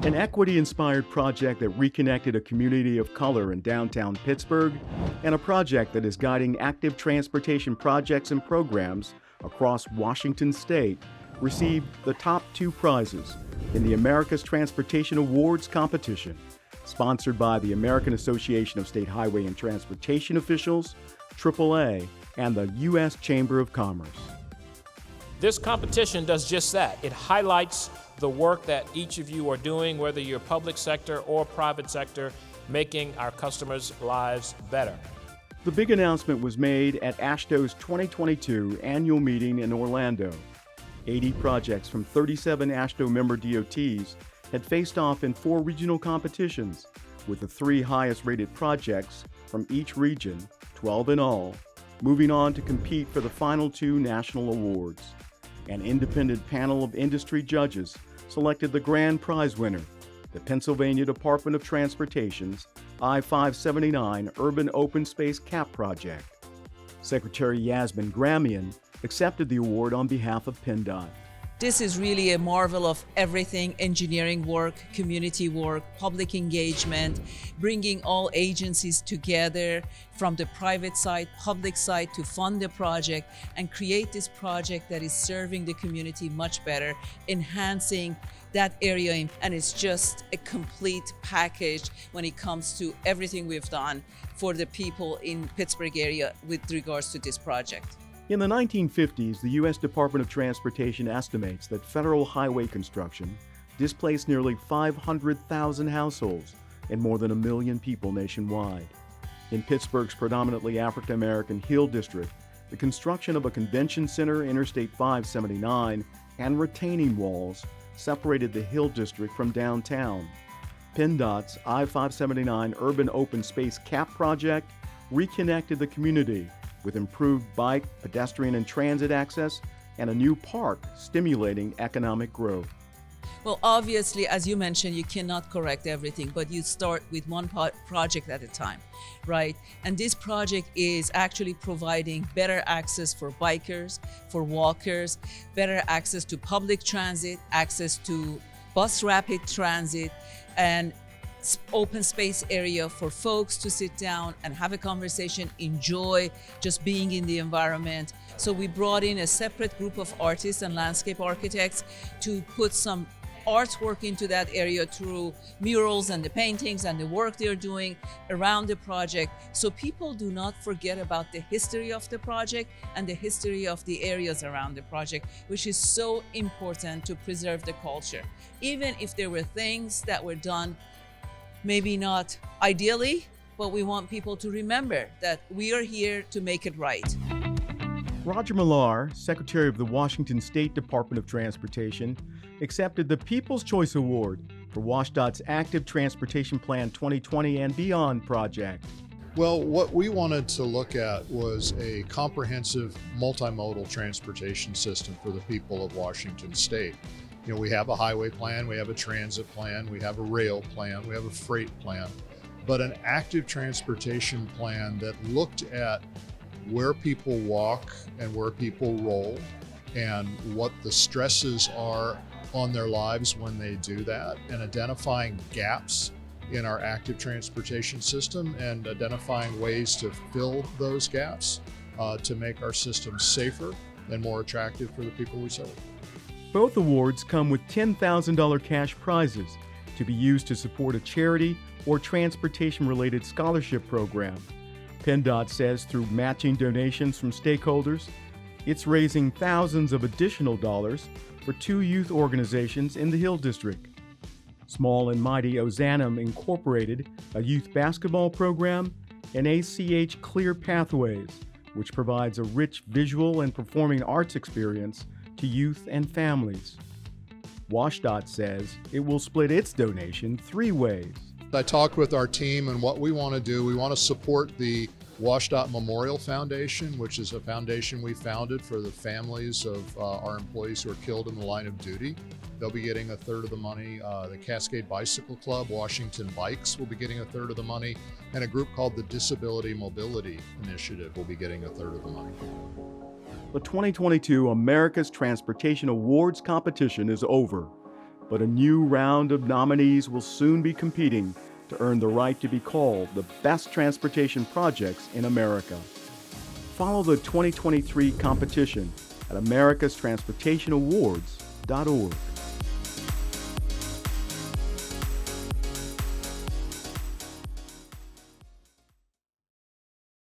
An equity-inspired project that reconnected a community of color in downtown Pittsburgh, and a project that is guiding active transportation projects and programs across Washington State, received the top 2 prizes in the America's Transportation Awards competition, sponsored by the American Association of State Highway and Transportation Officials, AAA, and the U.S. Chamber of Commerce. This competition does just that. It highlights the work that each of you are doing, whether you're public sector or private sector, making our customers' lives better. The big announcement was made at AASHTO's 2022 annual meeting in Orlando. 80 projects from 37 AASHTO member DOTs had faced off in 4 regional competitions, with the 3 highest rated projects from each region, 12 in all, moving on to compete for the final 2 national awards. An independent panel of industry judges selected the grand prize winner, the Pennsylvania Department of Transportation's I-579 Urban Open Space CAP project. Secretary Yasmin Gramian accepted the award on behalf of PennDOT. This is really a marvel of everything: engineering work, community work, public engagement, bringing all agencies together from the private side, public side, to fund the project and create this project that is serving the community much better, enhancing that area, and it's just a complete package when it comes to everything we've done for the people in Pittsburgh area with regards to this project. In the 1950s, the U.S. Department of Transportation estimates that federal highway construction displaced nearly 500,000 households and more than 1 million people nationwide. In Pittsburgh's predominantly African-American Hill District, the construction of a convention center, Interstate 579, and retaining walls separated the Hill District from downtown. PennDOT's I-579 Urban Open Space CAP project reconnected the community with improved bike, pedestrian, and transit access, and a new park stimulating economic growth. Well, obviously, as you mentioned, you cannot correct everything, but you start with one project at a time, right? And this project is actually providing better access for bikers, for walkers, better access to public transit, access to bus rapid transit, and open space area for folks to sit down and have a conversation, enjoy just being in the environment. So we brought in a separate group of artists and landscape architects to put some artwork into that area through murals and the paintings and the work they're doing around the project, so people do not forget about the history of the project and the history of the areas around the project, which is so important to preserve the culture. Even if there were things that were done maybe not ideally, but we want people to remember that we are here to make it right. Roger Millar, Secretary of the Washington State Department of Transportation, accepted the People's Choice Award for WashDOT's Active Transportation Plan 2020 and Beyond project. Well, what we wanted to look at was a comprehensive multimodal transportation system for the people of Washington State. You know, we have a highway plan, we have a transit plan, we have a rail plan, we have a freight plan, but an active transportation plan that looked at where people walk and where people roll and what the stresses are on their lives when they do that, and identifying gaps in our active transportation system and identifying ways to fill those gaps to make our system safer and more attractive for the people we serve. Both awards come with $10,000 cash prizes to be used to support a charity or transportation-related scholarship program. PennDOT says through matching donations from stakeholders, it's raising thousands of additional dollars for 2 youth organizations in the Hill District. Small and Mighty Ozanam Incorporated, a youth basketball program, and ACH Clear Pathways, which provides a rich visual and performing arts experience to youth and families. WashDOT says it will split its donation 3 ways. I talked with our team, and what we want to do, we want to support the WashDOT Memorial Foundation, which is a foundation we founded for the families of our employees who are killed in the line of duty. They'll be getting 1/3 of the money. The Cascade Bicycle Club, Washington Bikes will be getting 1/3 of the money, and a group called the Disability Mobility Initiative will be getting 1/3 of the money. The 2022 America's Transportation Awards competition is over. but a new round of nominees will soon be competing to earn the right to be called the best transportation projects in America. Follow the 2023 competition at americastransportationawards.org.